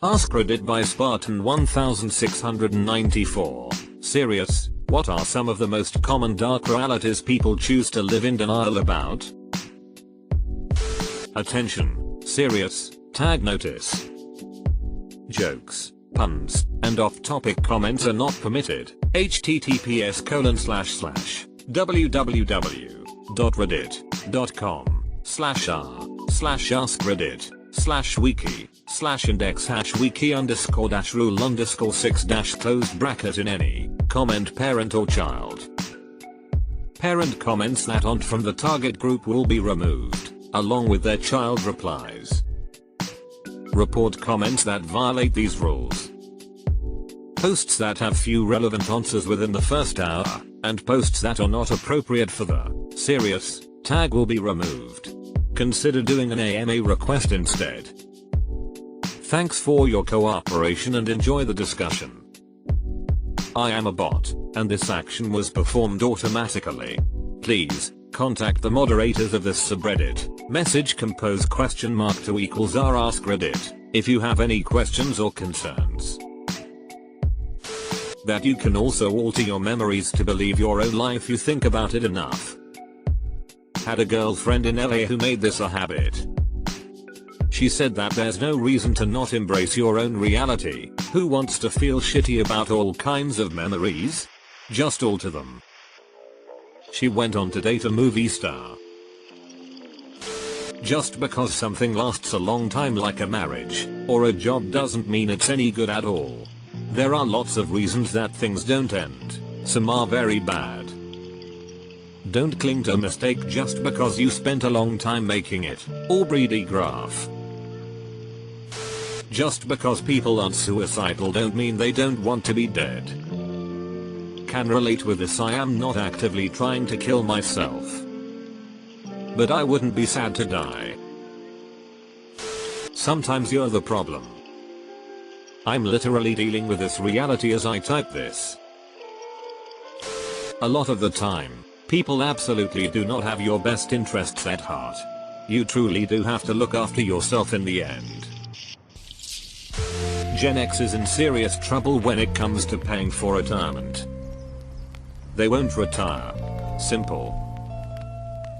AskReddit by Spartan 1694. Serious, what are some of the most common dark realities people choose to live in denial about? Attention, serious, tag notice. Jokes, puns, and off-topic comments are not permitted. https://www.reddit.com/r/wiki/wiki_rule_6 in any comment parent or child. Parent comments that aren't from the target group will be removed, along with their child replies. Report comments that violate these rules. Posts that have few relevant answers within the first hour, and posts that are not appropriate for the serious tag will be removed. Consider doing an AMA request instead. Thanks for your cooperation and enjoy the discussion. I am a bot, and this action was performed automatically. Please contact the moderators of this subreddit. Message compose $? to =r@askreddit if you have any questions or concerns. That you can also alter your memories to believe your own lie if you think about it enough. Had a girlfriend in LA who made this a habit. She said that there's no reason to not embrace your own reality. Who wants to feel shitty about all kinds of memories? Just alter them. She went on to date a movie star. Just because something lasts a long time like a marriage or a job doesn't mean it's any good at all. There are lots of reasons that things don't end. Some are very bad. Don't cling to a mistake just because you spent a long time making it. Aubrey de Graaff. Just because people aren't suicidal don't mean they don't want to be dead. Can relate with this. I am not actively trying to kill myself, but I wouldn't be sad to die. Sometimes you're the problem. I'm literally dealing with this reality as I type this. A lot of the time, people absolutely do not have your best interests at heart. You truly do have to look after yourself in the end. Gen X is in serious trouble when it comes to paying for retirement. They won't retire. Simple.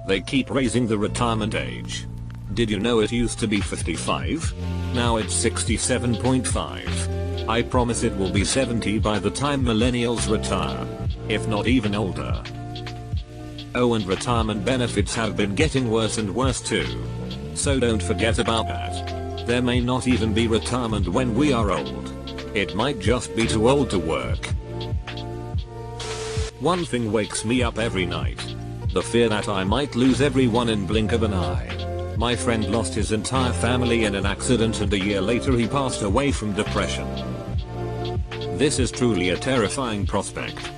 They keep raising the retirement age. Did you know it used to be 55? Now it's 67.5. I promise it will be 70 by the time millennials retire, if not even older. Oh, and retirement benefits have been getting worse and worse too. So don't forget about that. There may not even be retirement when we are old. It might just be too old to work. One thing wakes me up every night. The fear that I might lose everyone in blink of an eye. My friend lost his entire family in an accident and a year later he passed away from depression. This is truly a terrifying prospect.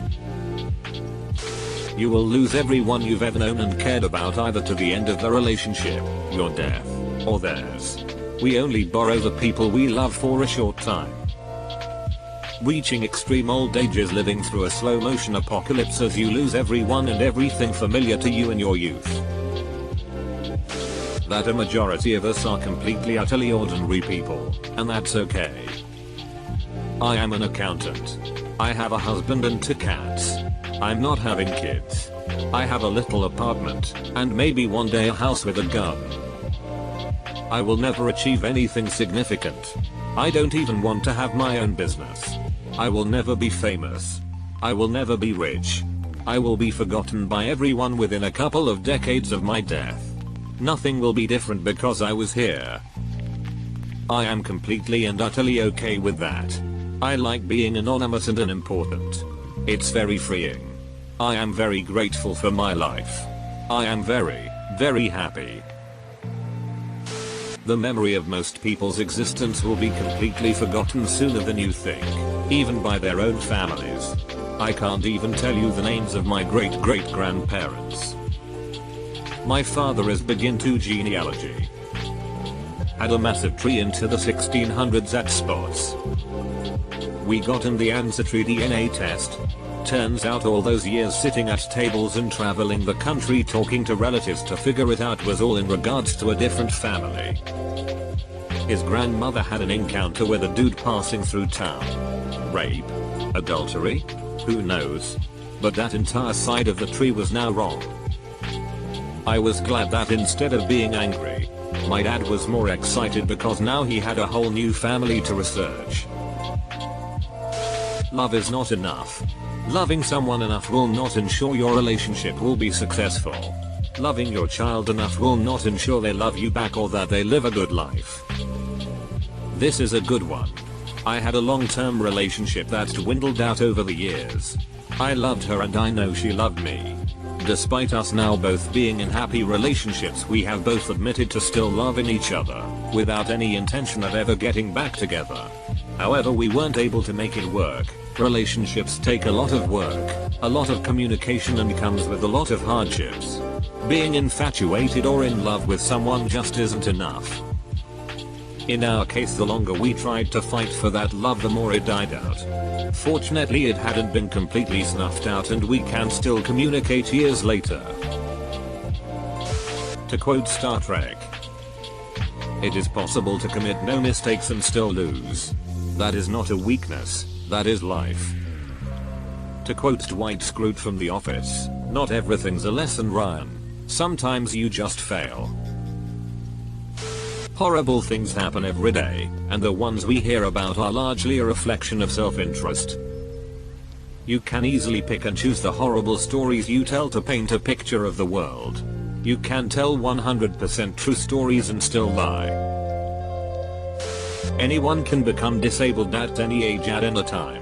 You will lose everyone you've ever known and cared about either to the end of the relationship, your death, or theirs. We only borrow the people we love for a short time. Reaching extreme old age is living through a slow motion apocalypse as you lose everyone and everything familiar to you in your youth. That a majority of us are completely utterly ordinary people, and that's okay. I am an accountant. I have a husband and 2 cats. I'm not having kids. I have a little apartment, and maybe one day a house with a gun. I will never achieve anything significant. I don't even want to have my own business. I will never be famous. I will never be rich. I will be forgotten by everyone within a couple of decades of my death. Nothing will be different because I was here. I am completely and utterly okay with that. I like being anonymous and unimportant. It's very freeing. I am very grateful for my life. I am very, very happy. The memory of most people's existence will be completely forgotten sooner than you think, even by their own families. I can't even tell you the names of my great-great-grandparents. My father is big into genealogy. Had a massive tree into the 1600s at spots. We got in the ancestry DNA test. Turns out all those years sitting at tables and traveling the country talking to relatives to figure it out was all in regards to a different family. His grandmother had an encounter with a dude passing through town. Rape? Adultery? Who knows? But that entire side of the tree was now wrong. I was glad that instead of being angry, my dad was more excited because now he had a whole new family to research. Love is not enough. Loving someone enough will not ensure your relationship will be successful. Loving your child enough will not ensure they love you back or that they live a good life. This is a good one. I had a long-term relationship that dwindled out over the years. I loved her and I know she loved me. Despite us now both being in happy relationships, we have both admitted to still loving each other, without any intention of ever getting back together. However, we weren't able to make it work. Relationships take a lot of work, a lot of communication, and comes with a lot of hardships. Being infatuated or in love with someone just isn't enough. In our case, the longer we tried to fight for that love, the more it died out. Fortunately, it hadn't been completely snuffed out and we can still communicate years later. To quote Star Trek, "It is possible to commit no mistakes and still lose. That is not a weakness, that is life." To quote Dwight Schrute from The Office, "Not everything's a lesson, Ryan. Sometimes you just fail." Horrible things happen every day, and the ones we hear about are largely a reflection of self-interest. You can easily pick and choose the horrible stories you tell to paint a picture of the world. You can tell 100% true stories and still lie. Anyone can become disabled at any age at any time.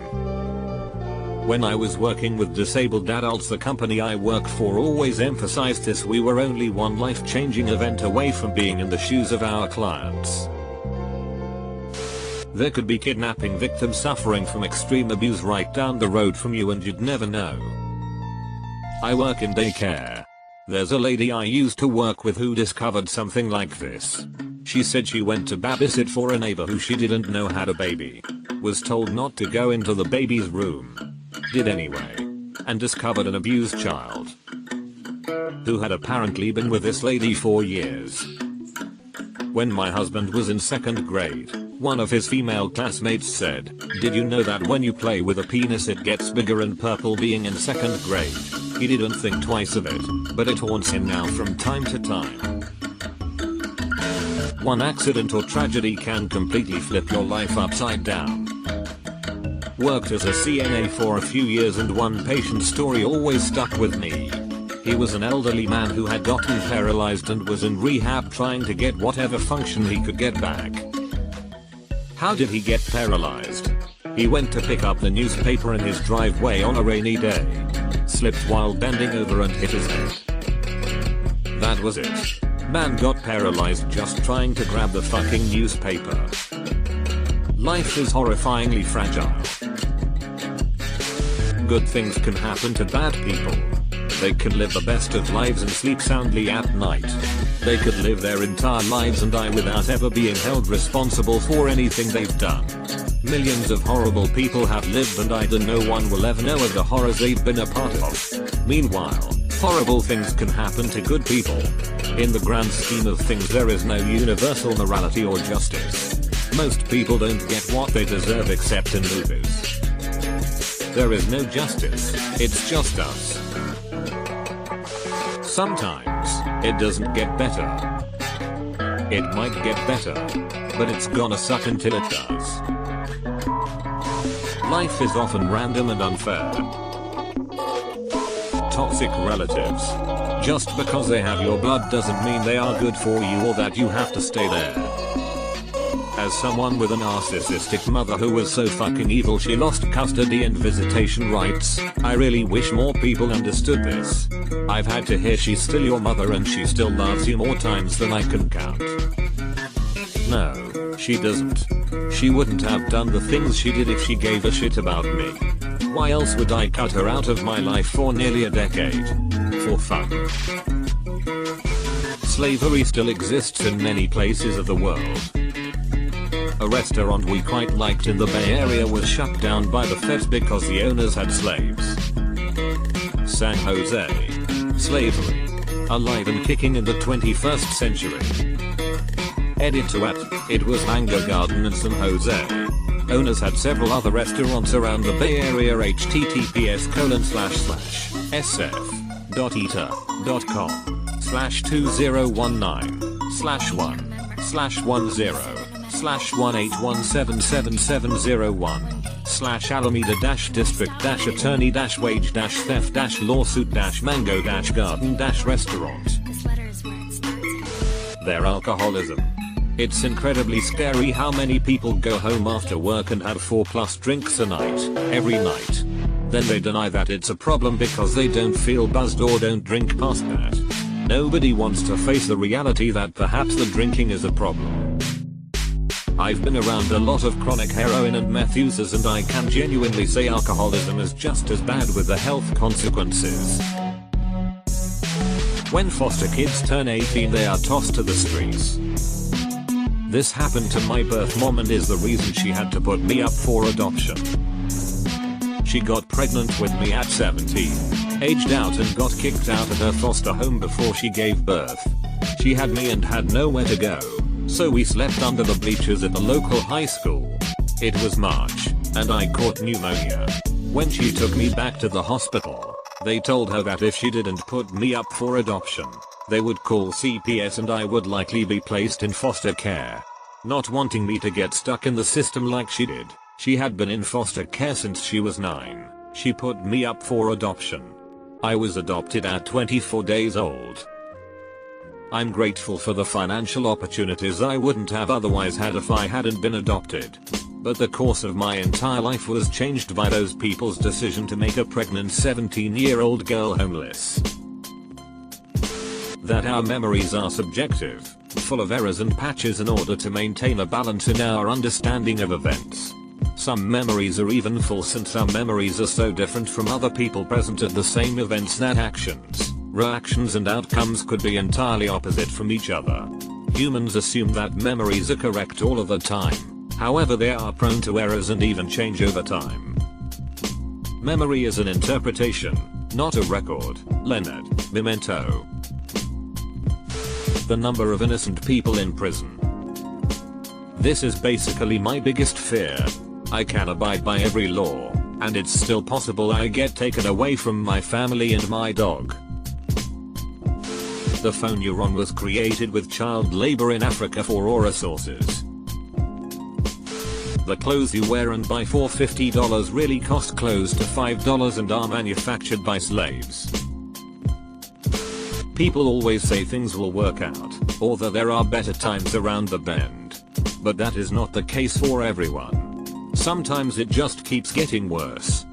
When I was working with disabled adults, the company I worked for always emphasized this: we were only one life-changing event away from being in the shoes of our clients. There could be kidnapping victims suffering from extreme abuse right down the road from you and you'd never know. I work in daycare. There's a lady I used to work with who discovered something like this. She said she went to babysit for a neighbor who she didn't know had a baby. Was told not to go into the baby's room. Did anyway. And discovered an abused child who had apparently been with this lady for years. When my husband was in second grade, one of his female classmates said, "Did you know that when you play with a penis it gets bigger and purple?" Being in second grade, he didn't think twice of it, but it haunts him now from time to time. One accident or tragedy can completely flip your life upside down. Worked as a CNA for a few years and one patient's story always stuck with me. He was an elderly man who had gotten paralyzed and was in rehab trying to get whatever function he could get back. How did he get paralyzed? He went to pick up the newspaper in his driveway on a rainy day. Slipped while bending over and hit his head. That was it. Man got paralyzed just trying to grab the fucking newspaper. Life is horrifyingly fragile. Good things can happen to bad people. They can live the best of lives and sleep soundly at night. They could live their entire lives and die without ever being held responsible for anything they've done. Millions of horrible people have lived and died and no one will ever know of the horrors they've been a part of. Meanwhile, horrible things can happen to good people. In the grand scheme of things, there is no universal morality or justice. Most people don't get what they deserve except in movies. There is no justice, it's just us. Sometimes, it doesn't get better. It might get better, but it's gonna suck until it does. Life is often random and unfair. Toxic relatives. Just because they have your blood doesn't mean they are good for you or that you have to stay there. As someone with a narcissistic mother who was so fucking evil she lost custody and visitation rights, I really wish more people understood this. I've had to hear she's still your mother and she still loves you more times than I can count. No, she doesn't. She wouldn't have done the things she did if she gave a shit about me. Why else would I cut her out of my life for nearly a decade? For fun. Slavery still exists in many places of the world. A restaurant we quite liked in the Bay Area was shut down by the feds because the owners had slaves. San Jose. Slavery. Alive and kicking in the 21st century. Edit to at, it was Mango Garden in San Jose. Owners had several other restaurants around the Bay Area. https://sf.ether.com/201977701/1081770/Alameda-district-attorney-wage-theft-law-suit-mango-garden-restaurant. Their alcoholism. It's incredibly scary how many people go home after work and have 4+ drinks a night, every night. Then they deny that it's a problem because they don't feel buzzed or don't drink past that. Nobody wants to face the reality that perhaps the drinking is a problem. I've been around a lot of chronic heroin and meth users, and I can genuinely say alcoholism is just as bad with the health consequences. When foster kids turn 18, they are tossed to the streets. This happened to my birth mom and is the reason she had to put me up for adoption. She got pregnant with me at 17, aged out and got kicked out of her foster home before she gave birth. She had me and had nowhere to go, so we slept under the bleachers at the local high school. It was March, and I caught pneumonia. When she took me back to the hospital, they told her that if she didn't put me up for adoption, they would call CPS and I would likely be placed in foster care. Not wanting me to get stuck in the system like she did, she had been in foster care since she was 9. She put me up for adoption. I was adopted at 24 days old. I'm grateful for the financial opportunities I wouldn't have otherwise had if I hadn't been adopted. But the course of my entire life was changed by those people's decision to make a pregnant 17-year-old girl homeless. That our memories are subjective, full of errors and patches in order to maintain a balance in our understanding of events. Some memories are even false, and some memories are so different from other people present at the same events that actions, reactions and outcomes could be entirely opposite from each other. Humans assume that memories are correct all of the time, however they are prone to errors and even change over time. Memory is an interpretation, not a record. Leonard, Memento. The number of innocent people in prison. This is basically my biggest fear. I can abide by every law, and it's still possible I get taken away from my family and my dog. The phone you're on was created with child labor in Africa for Aura sources. The clothes you wear and buy for $50 really cost close to $5 and are manufactured by slaves. People always say things will work out, or that there are better times around the bend. But that is not the case for everyone. Sometimes it just keeps getting worse.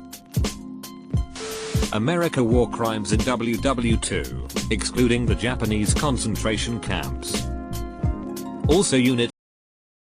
America war crimes in WW2, excluding the Japanese concentration camps. Also Unit